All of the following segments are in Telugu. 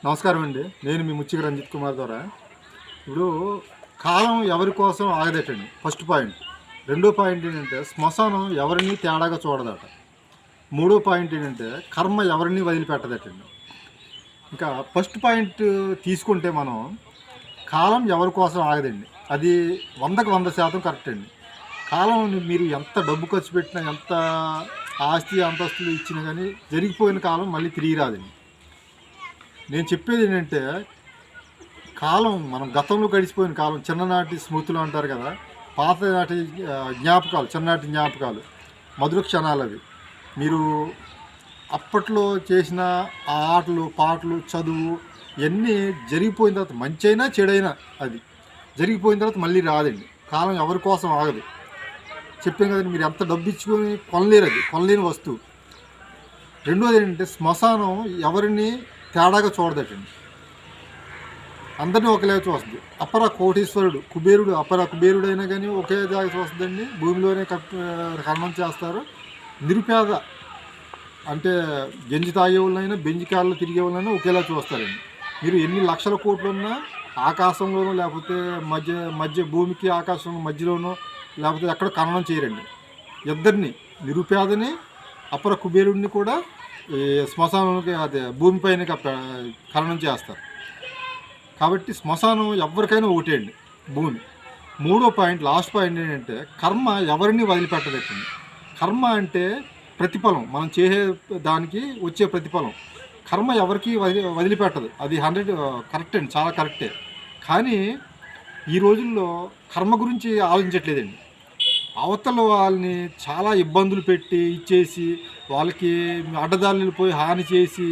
నమస్కారం అండి. నేను మీ ముచ్చిక రంజిత్ కుమార్ ద్వారా. ఇప్పుడు కాలం ఎవరి కోసం ఆగదటండి ఫస్ట్ పాయింట్. రెండో పాయింట్ ఏంటంటే శ్మశానం ఎవరిని తేడాగా చూడదట. మూడో పాయింట్ ఏంటంటే కర్మ ఎవరిని వదిలిపెట్టదటండి. ఇంకా ఫస్ట్ పాయింట్ తీసుకుంటే మనం కాలం ఎవరి కోసం ఆగదండి. అది 100% కరెక్ట్ అండి. కాలం మీరు ఎంత డబ్బు ఖర్చు పెట్టినా, ఎంత ఆస్తి అంతస్తులు ఇచ్చినా కానీ జరిగిపోయిన కాలం మళ్ళీ తిరిగి రాదండి. నేను చెప్పేది ఏంటంటే కాలం మనం గతంలో గడిచిపోయిన కాలం, చిన్ననాటి స్మృతులు అంటారు కదా, పాతనాటి జ్ఞాపకాలు, చిన్ననాటి జ్ఞాపకాలు, మధుర క్షణాలు అవి. మీరు అప్పట్లో చేసిన ఆ ఆటలు పాటలు చదువు ఇవన్నీ జరిగిపోయిన తర్వాత, మంచి అయినా చెడైనా అది జరిగిపోయిన తర్వాత మళ్ళీ రాదండి. కాలం ఎవరి కోసం ఆగదు. చెప్పాను కదండి, మీరు ఎంత డబ్బు ఇచ్చుకొని కొనలేరు, అది కొనలేని వస్తువు. రెండోది ఏంటంటే శ్మశానం ఎవరిని తేడాగా చూడదటండి. అందరినీ ఒకలే చూస్తుంది. అపర కోటీశ్వరుడు కుబేరుడు, అపర కుబేరుడు అయినా కానీ ఒకే జాగా చూస్తుందండి. భూమిలోనే ఖననం చేస్తారు. నిరుపేద అంటే గంజి తాగే వాళ్ళైనా, బెంజి కాళ్ళు తిరిగే వాళ్ళైనా ఒకేలా చూస్తారండి. మీరు ఎన్ని లక్షల కోట్లు ఉన్నా ఆకాశంలోనో, లేకపోతే మధ్య భూమికి ఆకాశం మధ్యలోనో, లేకపోతే ఎక్కడ ఖననం చేయరండి. ఇద్దరిని, నిరుపేదని అపర కుబేరుడిని కూడా ఈ శ్మశానానికి, అదే భూమిపైన ఖననం చేస్తారు. కాబట్టి శ్మశానం ఎవరికైనా ఒకటే అండి, భూమి. మూడో పాయింట్, లాస్ట్ పాయింట్ ఏంటంటే కర్మ ఎవరిని వదిలిపెట్టదండి. కర్మ అంటే ప్రతిఫలం, మనం చేసే దానికి వచ్చే ప్రతిఫలం. కర్మ ఎవరికి వదిలిపెట్టదు. అది 100 కరెక్ట్ అండి, చాలా కరెక్టే. కానీ ఈ రోజుల్లో కర్మ గురించి ఆలోచించట్లేదండి. అవతల వాళ్ళని చాలా ఇబ్బందులు పెట్టి ఇచ్చేసి, వాళ్ళకి అడ్డదారులు పోయి హాని చేసి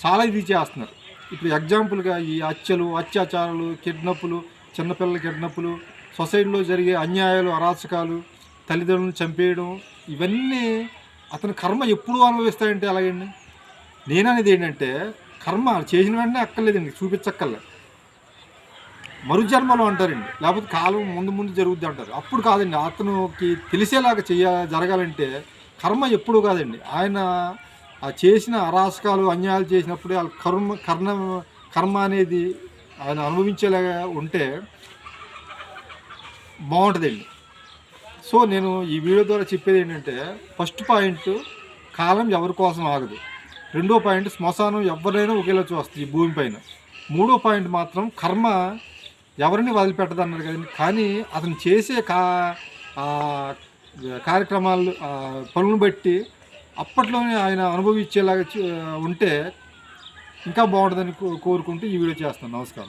చాలా ఇది చేస్తున్నారు. ఇప్పుడు ఎగ్జాంపుల్గా ఈ హత్యలు, అత్యాచారాలు, కిడ్నప్పులు, చిన్నపిల్లల కిడ్నప్పులు, సొసైటీలో జరిగే అన్యాయాలు, అరాచకాలు, తల్లిదండ్రులను చంపేయడం, ఇవన్నీ అతని కర్మ ఎప్పుడు అనుభవిస్తాయంటే అలాగండి. నేననేది ఏంటంటే కర్మ చేసిన వెంటనే అక్కర్లేదండి, చూపించక్కర్లే. మరుజన్మలో అంటారండి, లేకపోతే కాలం ముందు జరుగుద్ది అంటారు. అప్పుడు కాదండి, అతనికి తెలిసేలాగా జరగాలంటే కర్మ ఎప్పుడు కాదండి. ఆయన చేసిన అరాచకాలు, అన్యాయాలు చేసినప్పుడు వాళ్ళ కర్మ అనేది ఆయన అనుభవించేలాగా ఉంటే బాగుంటుందండి. సో నేను ఈ వీడియో ద్వారా చెప్పేది ఏంటంటే ఫస్ట్ పాయింట్, కాలం ఎవరి కోసం ఆగదు. రెండో పాయింట్, శ్మశానం ఎవరైనా ఒకేలా చూస్తుంది ఈ భూమిపైన. మూడో పాయింట్ మాత్రం కర్మ ఎవరిని వదిలిపెట్టదు అన్నారు కదండి. కానీ అతను చేసే కార్యక్రమాలు, పనులను బట్టి అప్పట్లోనే ఆయన అనుభవించేలాగా ఉంటే ఇంకా బాగుంటుందని కోరుకుంటూ ఈ వీడియో చేస్తాను. నమస్కారం.